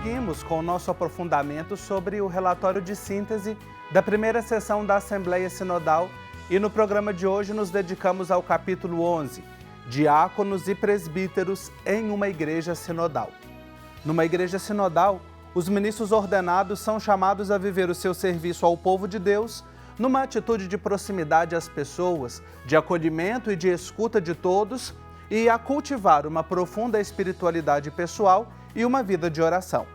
Seguimos com o nosso aprofundamento sobre o relatório de síntese da primeira sessão da Assembleia Sinodal e no programa de hoje nos dedicamos ao capítulo 11, Diáconos e Presbíteros em uma Igreja Sinodal. Numa igreja sinodal, os ministros ordenados são chamados a viver o seu serviço ao povo de Deus numa atitude de proximidade às pessoas, de acolhimento e de escuta de todos e a cultivar uma profunda espiritualidade pessoal e uma vida de oração.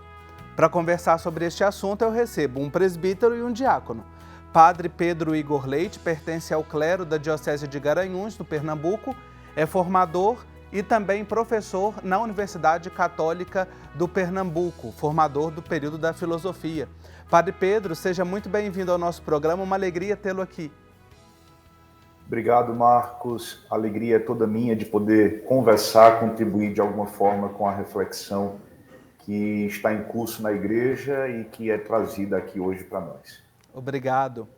Para conversar sobre este assunto, eu recebo um presbítero e um diácono. Padre Pedro Igor Leite pertence ao clero da Diocese de Garanhuns, no Pernambuco, é formador e também professor na Universidade Católica do Pernambuco, formador do período da filosofia. Padre Pedro, seja muito bem-vindo ao nosso programa, uma alegria tê-lo aqui. Obrigado, Marcos. A alegria é toda minha de poder conversar, contribuir de alguma forma com a reflexão que está em curso na igreja e que é trazida aqui hoje para nós. Obrigado.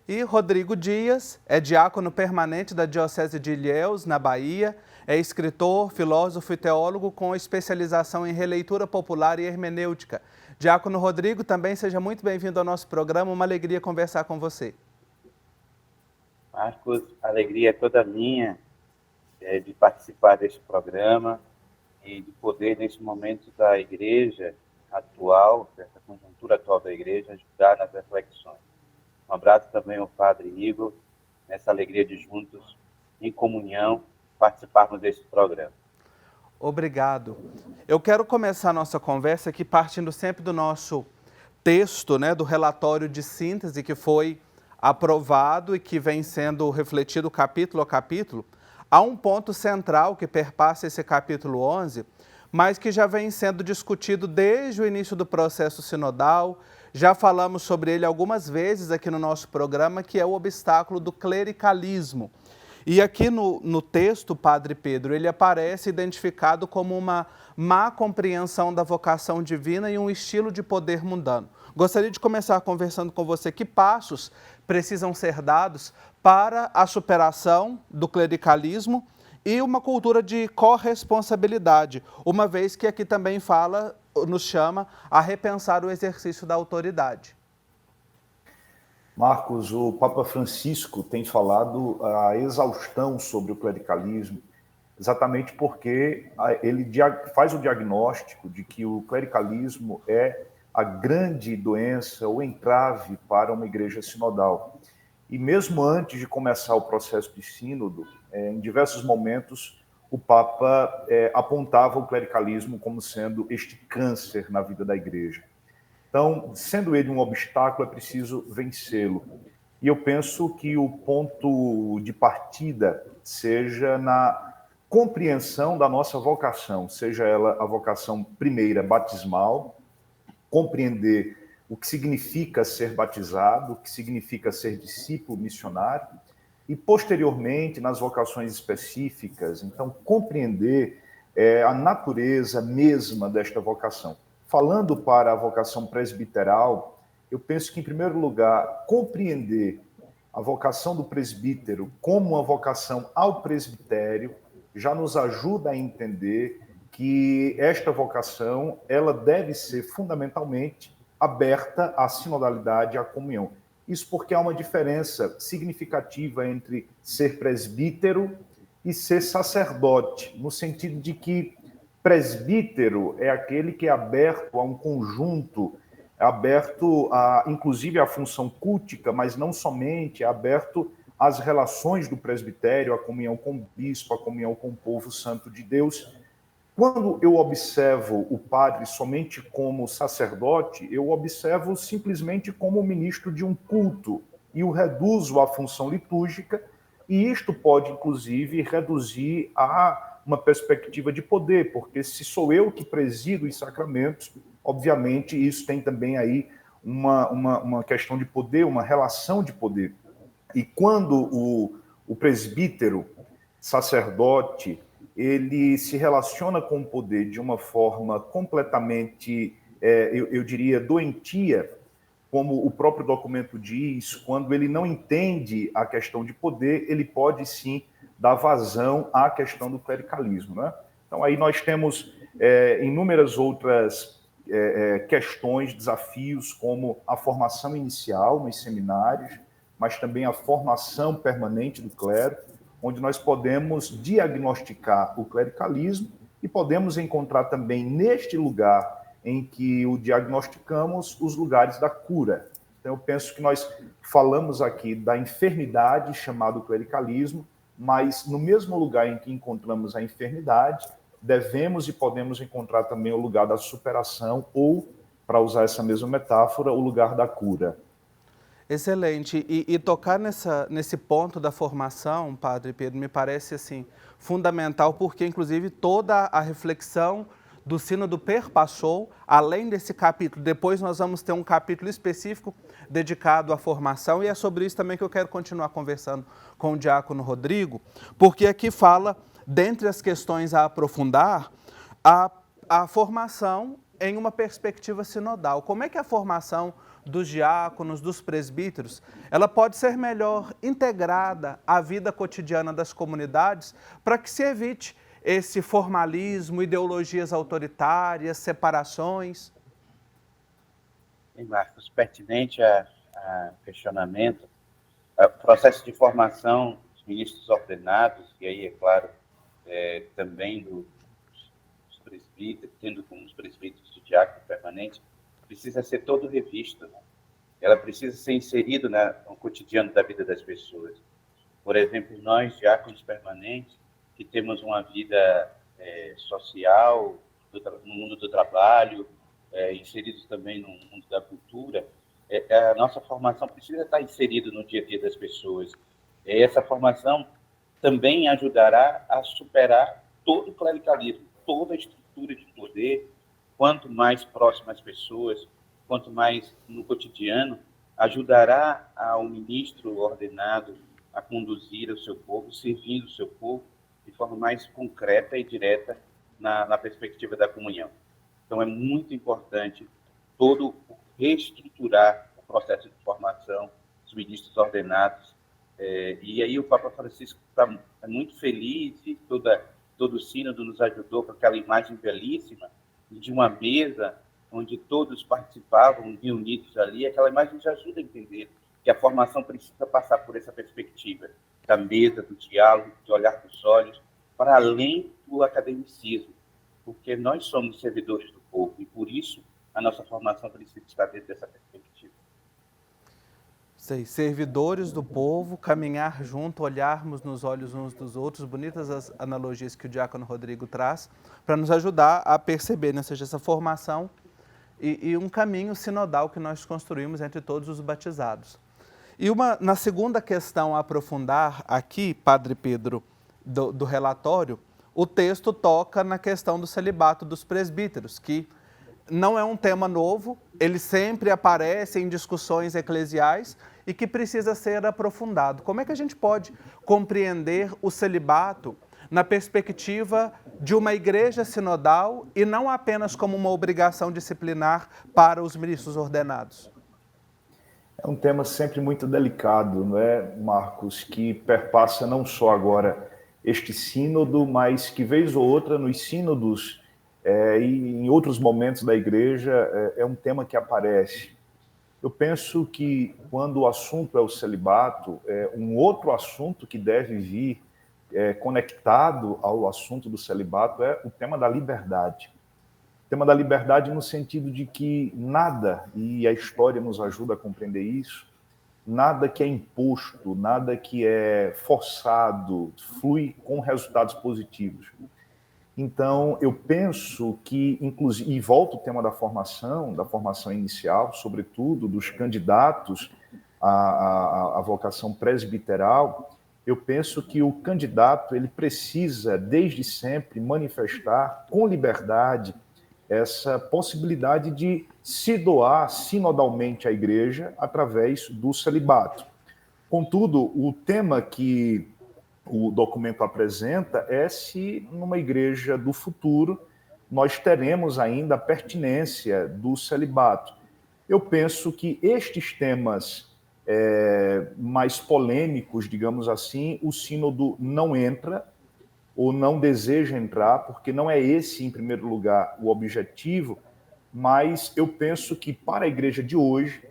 E Rodrigo Dias é diácono permanente da Diocese de Ilhéus, na Bahia, é escritor, filósofo e teólogo com especialização em releitura popular e hermenêutica. Diácono Rodrigo, também seja muito bem-vindo ao nosso programa, uma alegria conversar com você. Marcos, a alegria é toda minha de participar deste programa e de poder, neste momento da igreja atual, dessa conjuntura atual da igreja, ajudar nas reflexões. Um abraço também ao Padre Igor, nessa alegria de juntos, em comunhão, participarmos deste programa. Obrigado. Eu quero começar a nossa conversa aqui partindo sempre do nosso texto, do relatório de síntese que foi aprovado e que vem sendo refletido capítulo a capítulo. Há um ponto central que perpassa esse capítulo 11, mas que já vem sendo discutido desde o início do processo sinodal. Já falamos sobre ele algumas vezes aqui no nosso programa, que é o obstáculo do clericalismo. E aqui no texto, Padre Pedro, ele aparece identificado como uma má compreensão da vocação divina e um estilo de poder mundano. Gostaria de começar conversando com você que passos precisam ser dados para a superação do clericalismo e uma cultura de corresponsabilidade, uma vez que aqui também nos chama a repensar o exercício da autoridade. Marcos, o Papa Francisco tem falado a exaustão sobre o clericalismo, exatamente porque ele faz o diagnóstico de que o clericalismo é a grande doença ou entrave para uma igreja sinodal. E mesmo antes de começar o processo de sínodo, em diversos momentos, o Papa apontava o clericalismo como sendo este câncer na vida da igreja. Então, sendo ele um obstáculo, é preciso vencê-lo. E eu penso que o ponto de partida seja na compreensão da nossa vocação, seja ela a vocação primeira batismal, compreender o que significa ser batizado, o que significa ser discípulo missionário, e posteriormente nas vocações específicas, então compreender a natureza mesma desta vocação. Falando para a vocação presbiteral, eu penso que, em primeiro lugar, compreender a vocação do presbítero como uma vocação ao presbitério já nos ajuda a entender que esta vocação ela deve ser fundamentalmente aberta à sinodalidade e à comunhão. Isso porque há uma diferença significativa entre ser presbítero e ser sacerdote, no sentido de que presbítero é aquele que é aberto a um conjunto, é aberto inclusive à função cultica, mas não somente, é aberto às relações do presbitério, à comunhão com o bispo, à comunhão com o povo santo de Deus. Quando eu observo o padre somente como sacerdote, eu observo simplesmente como ministro de um culto e o reduzo à função litúrgica, e isto pode, inclusive, reduzir a uma perspectiva de poder, porque se sou eu que presido os sacramentos, obviamente isso tem também aí uma questão de poder, uma relação de poder. E quando o presbítero, sacerdote, ele se relaciona com o poder de uma forma completamente, eu diria, doentia, como o próprio documento diz, quando ele não entende a questão de poder, ele pode sim dar vazão à questão do clericalismo, né? Então aí nós temos inúmeras outras questões, desafios como a formação inicial nos seminários, mas também a formação permanente do clero, onde nós podemos diagnosticar o clericalismo e podemos encontrar também neste lugar em que o diagnosticamos os lugares da cura. Então, eu penso que nós falamos aqui da enfermidade chamada clericalismo, mas no mesmo lugar em que encontramos a enfermidade, devemos e podemos encontrar também o lugar da superação ou, para usar essa mesma metáfora, o lugar da cura. Excelente. E tocar nesse ponto da formação, Padre Pedro, me parece assim, fundamental, porque inclusive toda a reflexão do Sínodo perpassou, além desse capítulo. Depois nós vamos ter um capítulo específico dedicado à formação, e é sobre isso também que eu quero continuar conversando com o diácono Rodrigo, porque aqui fala, dentre as questões a aprofundar, a formação em uma perspectiva sinodal. Como é que a formação dos diáconos, dos presbíteros, ela pode ser melhor integrada à vida cotidiana das comunidades para que se evite esse formalismo, ideologias autoritárias, separações? Marcos, pertinente a questionamento, o processo de formação dos ministros ordenados, e aí, é claro, também dos presbíteros, tendo como os presbíteros de diácono permanente, precisa ser todo revisto, né? Ela precisa ser inserida no cotidiano da vida das pessoas. Por exemplo, nós, diáconos permanentes, que temos uma vida social, no mundo do trabalho, inseridos também no mundo da cultura, a nossa formação precisa estar inserida no dia a dia das pessoas. Essa formação também ajudará a superar todo o clericalismo, toda a estrutura de poder. Quanto mais próximo às pessoas, quanto mais no cotidiano, ajudará ao ministro ordenado a conduzir o seu povo, servindo o seu povo de forma mais concreta e direta na perspectiva da comunhão. Então, é muito importante todo reestruturar o processo de formação dos ministros ordenados. E aí o Papa Francisco está muito feliz, e todo o sínodo nos ajudou com aquela imagem belíssima de uma mesa onde todos participavam, reunidos ali. Aquela imagem nos ajuda a entender que a formação precisa passar por essa perspectiva da mesa, do diálogo, de olhar nos olhos, para além do academicismo, porque nós somos servidores do povo e, por isso, a nossa formação precisa estar dentro dessa perspectiva. Servidores do povo, caminhar junto, olharmos nos olhos uns dos outros, bonitas as analogias que o diácono Rodrigo traz, para nos ajudar a perceber, né? Ou seja, essa formação e um caminho sinodal que nós construímos entre todos os batizados. E na segunda questão a aprofundar aqui, Padre Pedro, do relatório, o texto toca na questão do celibato dos presbíteros, que não é um tema novo, ele sempre aparece em discussões eclesiais e que precisa ser aprofundado. Como é que a gente pode compreender o celibato na perspectiva de uma igreja sinodal e não apenas como uma obrigação disciplinar para os ministros ordenados? É um tema sempre muito delicado, não é, Marcos, que perpassa não só agora este sínodo, mas que vez ou outra nos sínodos e em outros momentos da igreja é um tema que aparece. Eu penso que quando o assunto é o celibato, um outro assunto que deve vir conectado ao assunto do celibato é o tema da liberdade. O tema da liberdade no sentido de que nada, e a história nos ajuda a compreender isso, nada que é imposto, nada que é forçado, flui com resultados positivos. Então, eu penso que, inclusive, e volto ao tema da formação inicial, sobretudo dos candidatos à vocação presbiteral, eu penso que o candidato ele precisa, desde sempre, manifestar com liberdade essa possibilidade de se doar sinodalmente à igreja através do celibato. Contudo, o tema que o documento apresenta é se numa igreja do futuro nós teremos ainda a pertinência do celibato. Eu penso que estes temas mais polêmicos, digamos assim, o sínodo não entra ou não deseja entrar, porque não é esse, em primeiro lugar, o objetivo, mas eu penso que para a igreja de hoje,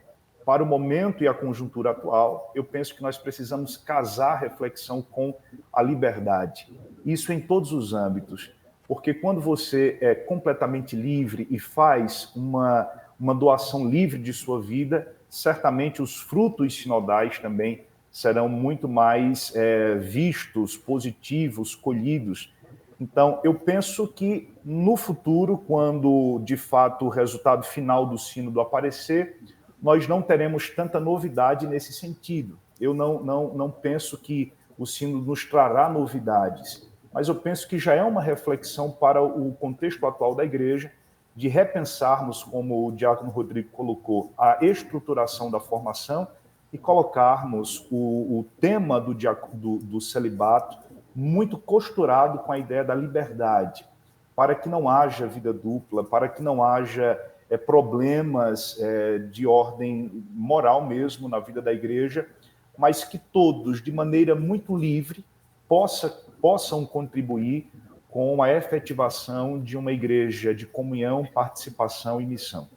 para o momento e a conjuntura atual, eu penso que nós precisamos casar a reflexão com a liberdade. Isso em todos os âmbitos, porque quando você é completamente livre e faz uma doação livre de sua vida, certamente os frutos sinodais também serão muito mais vistos, positivos, colhidos. Então, eu penso que no futuro, quando de fato o resultado final do sínodo aparecer, nós não teremos tanta novidade nesse sentido. Eu não penso que o sínodo nos trará novidades, mas eu penso que já é uma reflexão para o contexto atual da igreja, de repensarmos, como o diácono Rodrigo colocou, a estruturação da formação e colocarmos o tema do celibato muito costurado com a ideia da liberdade, para que não haja vida dupla, para que não haja problemas de ordem moral mesmo na vida da igreja, mas que todos, de maneira muito livre, possam contribuir com a efetivação de uma igreja de comunhão, participação e missão.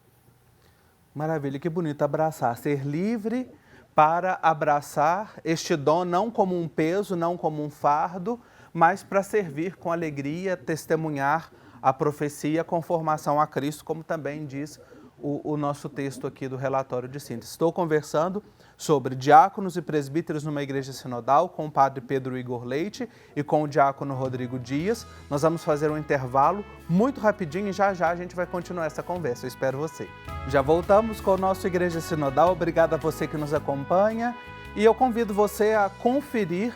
Maravilha, que bonito abraçar, ser livre para abraçar este dom não como um peso, não como um fardo, mas para servir com alegria, testemunhar a profecia com formação a Cristo, como também diz o nosso texto aqui do relatório de síntese. Estou conversando sobre diáconos e presbíteros numa igreja sinodal com o padre Pedro Igor Leite e com o diácono Rodrigo Dias. Nós vamos fazer um intervalo muito rapidinho e já a gente vai continuar essa conversa. Eu espero você. Já voltamos com o nosso Igreja Sinodal. Obrigado a você que nos acompanha e eu convido você a conferir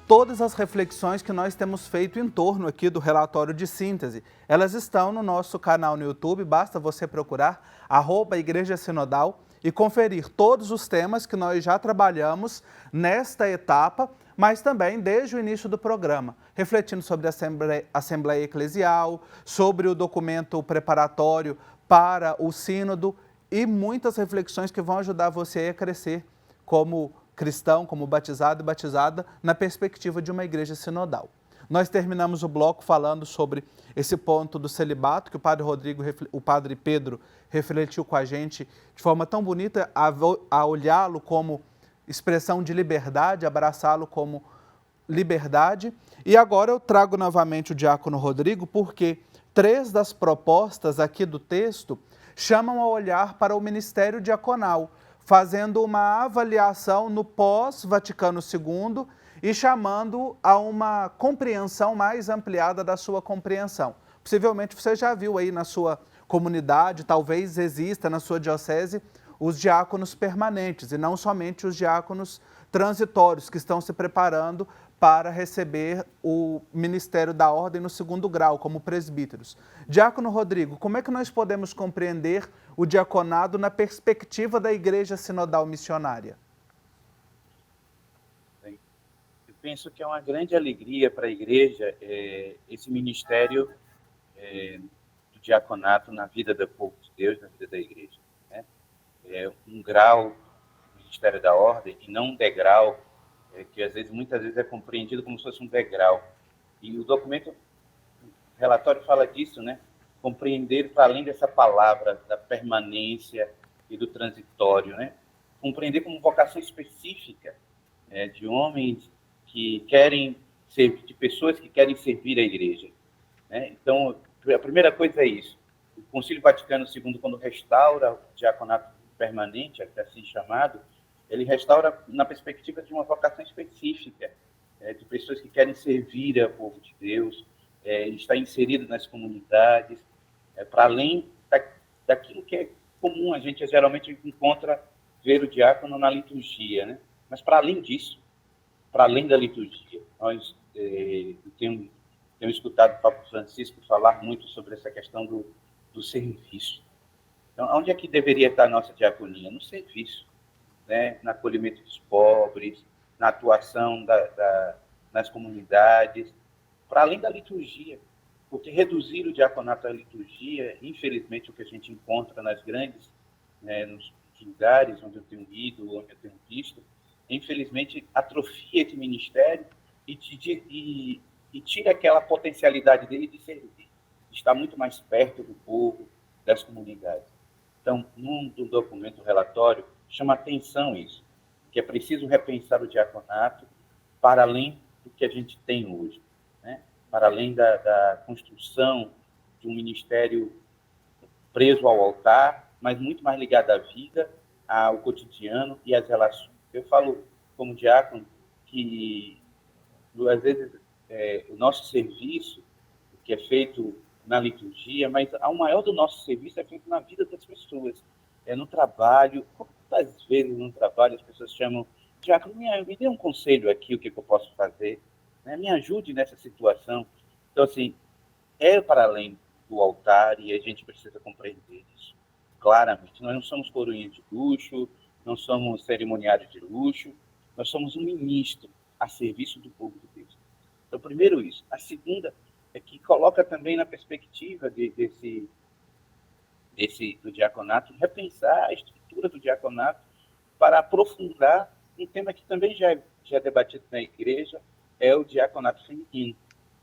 todas as reflexões que nós temos feito em torno aqui do relatório de síntese. Elas estão no nosso canal no YouTube, basta você procurar @Igreja Sinodal e conferir todos os temas que nós já trabalhamos nesta etapa, mas também desde o início do programa, refletindo sobre a Assembleia Eclesial, sobre o documento preparatório para o sínodo e muitas reflexões que vão ajudar você a crescer como cristão, como batizado e batizada, na perspectiva de uma igreja sinodal. Nós terminamos o bloco falando sobre esse ponto do celibato, que o padre Pedro refletiu com a gente de forma tão bonita, a olhá-lo como expressão de liberdade, abraçá-lo como liberdade. E agora eu trago novamente o diácono Rodrigo, porque 3 das propostas aqui do texto chamam a olhar para o ministério diaconal, fazendo uma avaliação no pós-Vaticano II e chamando a uma compreensão mais ampliada da sua compreensão. Possivelmente você já viu aí na sua comunidade, talvez exista na sua diocese, os diáconos permanentes e não somente os diáconos transitórios que estão se preparando para receber o ministério da ordem no 2º grau, como presbíteros. Diácono Rodrigo, como é que nós podemos compreender o diaconado na perspectiva da Igreja Sinodal Missionária? Eu penso que é uma grande alegria para a Igreja esse ministério do diaconato na vida do povo de Deus, na vida da Igreja. Né? É um grau do ministério da ordem e não um degrau, que muitas vezes é compreendido como se fosse um degrau. E o documento, o relatório fala disso, né? Compreender para além dessa palavra da permanência e do transitório, né? Compreender como vocação específica de homens que querem servir, de pessoas que querem servir a igreja. Né? Então, a primeira coisa é isso. O Concílio Vaticano II, quando restaura o diaconato permanente, assim chamado, ele restaura na perspectiva de uma vocação específica, de pessoas que querem servir ao povo de Deus, estar inserido nas comunidades, para além daquilo que é comum, a gente geralmente encontra ver o diácono na liturgia, né? Mas para além disso, para além da liturgia, nós temos escutado o Papa Francisco falar muito sobre essa questão do serviço. Então, onde é que deveria estar a nossa diaconia? No serviço. Né, no acolhimento dos pobres, na atuação nas comunidades, para além da liturgia. Porque reduzir o diaconato à liturgia, infelizmente, o que a gente encontra nos lugares onde eu tenho ido, onde eu tenho visto, infelizmente, atrofia esse ministério e tira aquela potencialidade dele de servir, de estar muito mais perto do povo, das comunidades. Então, no documento relatório, chama atenção isso, que é preciso repensar o diaconato para além do que a gente tem hoje, né? Para além da construção de um ministério preso ao altar, mas muito mais ligado à vida, ao cotidiano e às relações. Eu falo, como diácono, que, às vezes, o nosso serviço, que é feito na liturgia, mas o maior do nosso serviço é feito na vida das pessoas, no trabalho. Quantas vezes no trabalho as pessoas chamam, diácono, me dê um conselho aqui, o que eu posso fazer, né? Me ajude nessa situação. Então, assim, para além do altar e a gente precisa compreender isso claramente. Nós não somos coroinhas de luxo, não somos cerimoniários de luxo, nós somos um ministro a serviço do povo de Deus. Então, primeiro isso. A segunda é que coloca também na perspectiva do diaconato, repensar a estrutura do diaconato para aprofundar um tema que também já é debatido na igreja, é o diaconato feminino,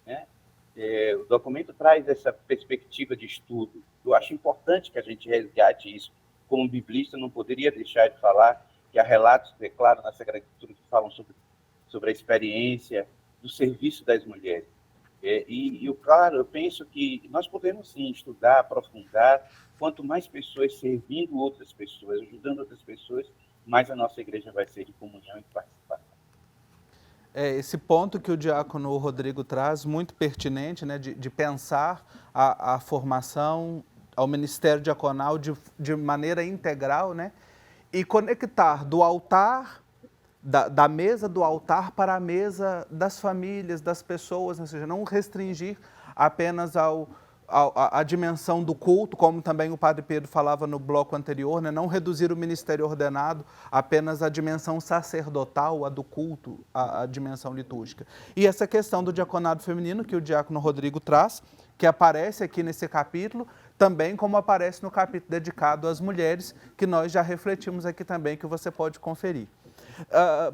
né? O documento traz essa perspectiva de estudo. Eu acho importante que a gente resgate isso. Como biblista, não poderia deixar de falar que há relatos, declaro na Sagrada Escritura, que falam sobre a experiência do serviço das mulheres. Claro, eu penso que nós podemos, sim, estudar, aprofundar. Quanto mais pessoas servindo outras pessoas, ajudando outras pessoas, mais a nossa igreja vai ser de comunhão e de participação. Esse ponto que o diácono Rodrigo traz, muito pertinente, né, de pensar a formação ao ministério diaconal de maneira integral, né, e conectar do altar, da mesa do altar para a mesa das famílias, das pessoas, ou seja, não restringir apenas a dimensão do culto, como também o padre Pedro falava no bloco anterior, né? Não reduzir o ministério ordenado apenas à dimensão sacerdotal, a do culto, a dimensão litúrgica. E essa questão do diaconado feminino que o diácono Rodrigo traz, que aparece aqui nesse capítulo, também como aparece no capítulo dedicado às mulheres, que nós já refletimos aqui também, que você pode conferir.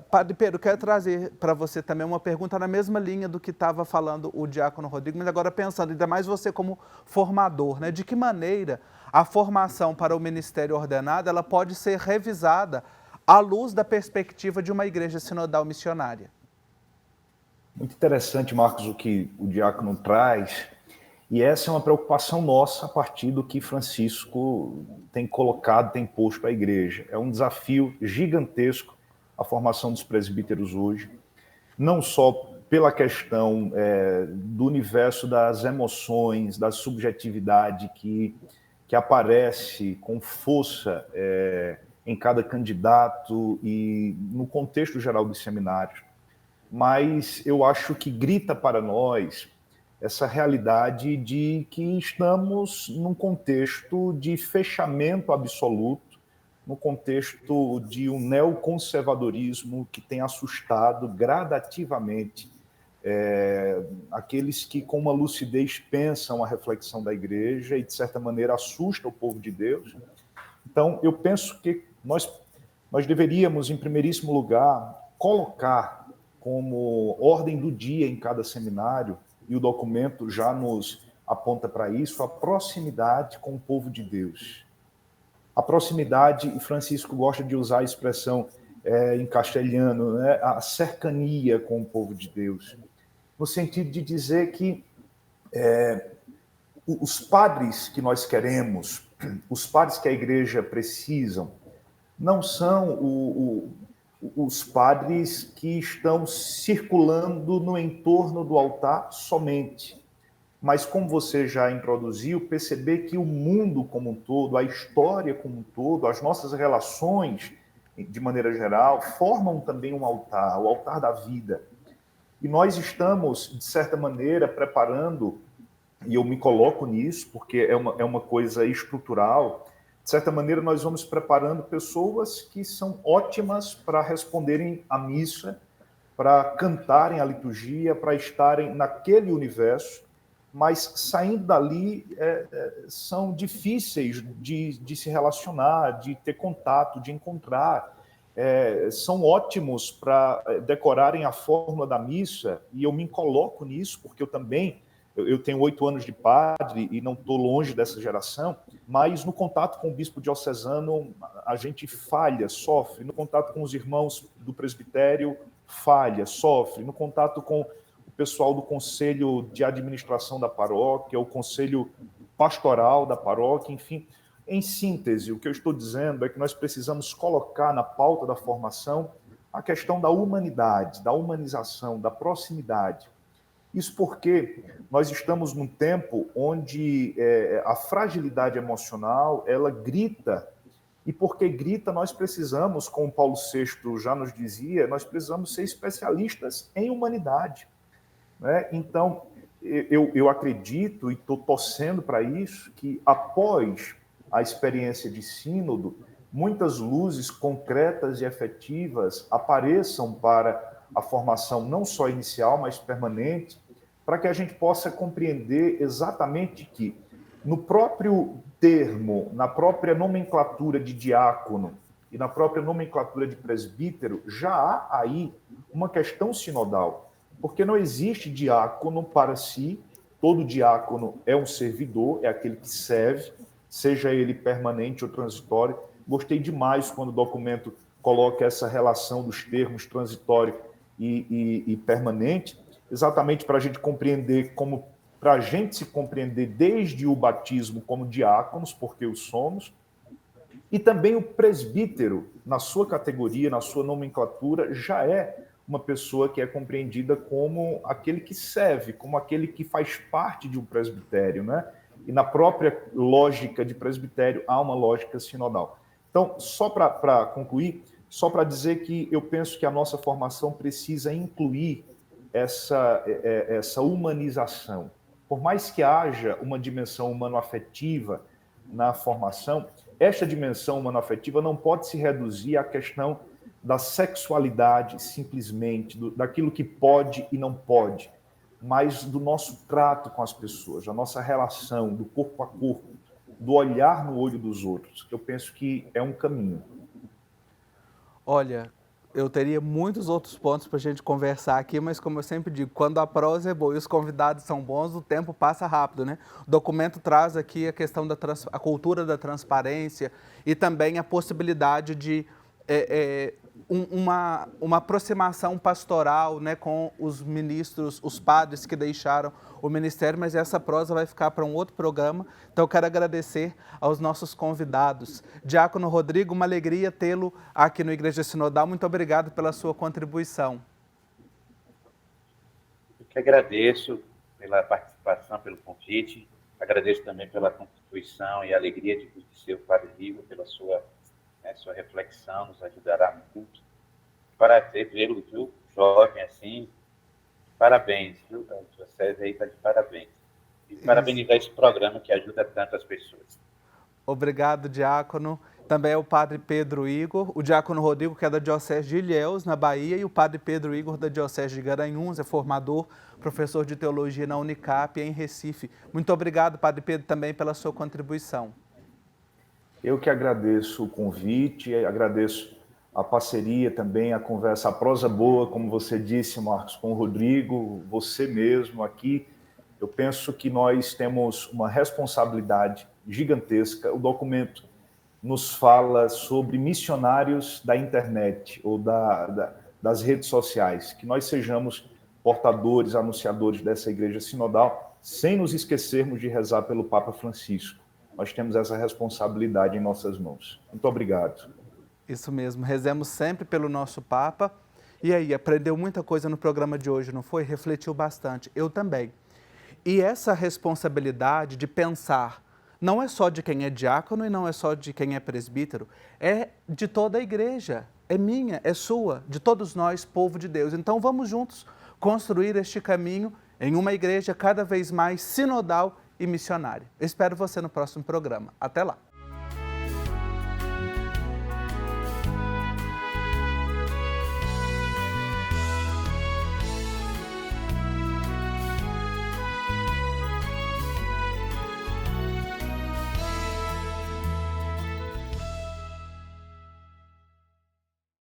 Padre Pedro, quero trazer para você também uma pergunta na mesma linha do que estava falando o diácono Rodrigo, mas agora pensando, ainda mais você como formador, né? De que maneira a formação para o ministério ordenado ela pode ser revisada à luz da perspectiva de uma igreja sinodal missionária? Muito interessante, Marcos, o que o diácono traz, e essa é uma preocupação nossa a partir do que Francisco tem colocado, tem posto à igreja. É um desafio gigantesco a formação dos presbíteros hoje, não só pela questão do universo das emoções, da subjetividade que aparece com força em cada candidato e no contexto geral dos seminários, mas eu acho que grita para nós essa realidade de que estamos num contexto de fechamento absoluto, no contexto de um neoconservadorismo que tem assustado gradativamente aqueles que, com uma lucidez, pensam a reflexão da igreja e, de certa maneira, assusta o povo de Deus. Então, eu penso que nós deveríamos, em primeiríssimo lugar, colocar como ordem do dia em cada seminário, e o documento já nos aponta para isso, a proximidade com o povo de Deus. A proximidade, e Francisco gosta de usar a expressão em castelhano, né? A cercania com o povo de Deus, no sentido de dizer que os padres que nós queremos, os padres que a igreja precisam, não são os padres que estão circulando no entorno do altar somente, mas, como você já introduziu, perceber que o mundo como um todo, a história como um todo, as nossas relações, de maneira geral, formam também um altar, o altar da vida. E nós estamos, de certa maneira, preparando, e eu me coloco nisso, porque é uma coisa estrutural, de certa maneira nós vamos preparando pessoas que são ótimas para responderem à missa, para cantarem a liturgia, para estarem naquele universo, mas saindo dali são difíceis de se relacionar, de ter contato, de encontrar. São ótimos para decorarem a fórmula da missa, e eu me coloco nisso, porque eu também, eu tenho 8 anos de padre e não estou longe dessa geração, mas no contato com o bispo diocesano a gente falha, sofre. No contato com os irmãos do presbitério, falha, sofre. No contato com o pessoal do conselho de administração da paróquia, o conselho pastoral da paróquia, enfim. Em síntese, o que eu estou dizendo é que nós precisamos colocar na pauta da formação a questão da humanidade, da humanização, da proximidade. Isso porque nós estamos num tempo onde a fragilidade emocional, ela grita, e porque grita nós precisamos, como Paulo VI já nos dizia, nós precisamos ser especialistas em humanidade, né? Então, eu acredito e estou torcendo para isso, que após a experiência de sínodo, muitas luzes concretas e efetivas apareçam para a formação não só inicial, mas permanente, para que a gente possa compreender exatamente que, no próprio termo, na própria nomenclatura de diácono e na própria nomenclatura de presbítero, já há aí uma questão sinodal, porque não existe diácono para si, todo diácono é um servidor, é aquele que serve, seja ele permanente ou transitório. Gostei demais quando o documento coloca essa relação dos termos transitório e permanente, exatamente para a gente compreender como, para a gente se compreender desde o batismo como diáconos, porque o somos, e também o presbítero, na sua categoria, na sua nomenclatura, já é uma pessoa que é compreendida como aquele que serve, como aquele que faz parte de um presbitério, né? E na própria lógica de presbitério há uma lógica sinodal. Então, só para concluir, só para dizer que eu penso que a nossa formação precisa incluir essa humanização. Por mais que haja uma dimensão humano-afetiva na formação, esta dimensão humano-afetiva não pode se reduzir à questão da sexualidade, simplesmente, daquilo que pode e não pode, mas do nosso trato com as pessoas, da nossa relação, do corpo a corpo, do olhar no olho dos outros. Eu penso que é um caminho. Olha, eu teria muitos outros pontos para a gente conversar aqui, mas como eu sempre digo, quando a prosa é boa e os convidados são bons, o tempo passa rápido, né? O documento traz aqui a questão da a cultura da transparência e também a possibilidade de uma aproximação pastoral, né, com os ministros, os padres que deixaram o ministério, mas essa prosa vai ficar para um outro programa. Então eu quero agradecer aos nossos convidados. Diácono Rodrigo, uma alegria tê-lo aqui no Igreja Sinodal. Muito obrigado pela sua contribuição. Eu que agradeço pela participação, pelo convite. Agradeço também pela contribuição e a alegria de conhecer o Padre Igor, pela sua reflexão, nos ajudará muito. Prazer vê-lo, viu, jovem assim. Parabéns, viu? A diocese aí está de parabéns. E parabenizar esse programa que ajuda tanto as pessoas. Obrigado, diácono. Também é o Padre Pedro Igor, o diácono Rodrigo, que é da Diocese de Ilhéus, na Bahia, e o Padre Pedro Igor, da Diocese de Garanhuns, é formador, professor de teologia na Unicap, em Recife. Muito obrigado, Padre Pedro, também pela sua contribuição. Eu que agradeço o convite, agradeço a parceria também, a conversa, a prosa boa, como você disse, Marcos, com o Rodrigo, você mesmo aqui. Eu penso que nós temos uma responsabilidade gigantesca. O documento nos fala sobre missionários da internet ou das redes sociais, que nós sejamos portadores, anunciadores dessa igreja sinodal, sem nos esquecermos de rezar pelo Papa Francisco. Nós temos essa responsabilidade em nossas mãos. Muito obrigado. Isso mesmo, rezemos sempre pelo nosso Papa. E aí, aprendeu muita coisa no programa de hoje, não foi? Refletiu bastante, eu também. E essa responsabilidade de pensar, não é só de quem é diácono e não é só de quem é presbítero, é de toda a igreja, é minha, é sua, de todos nós, povo de Deus. Então vamos juntos construir este caminho em uma igreja cada vez mais sinodal e missionária. Eu espero você no próximo programa. Até lá!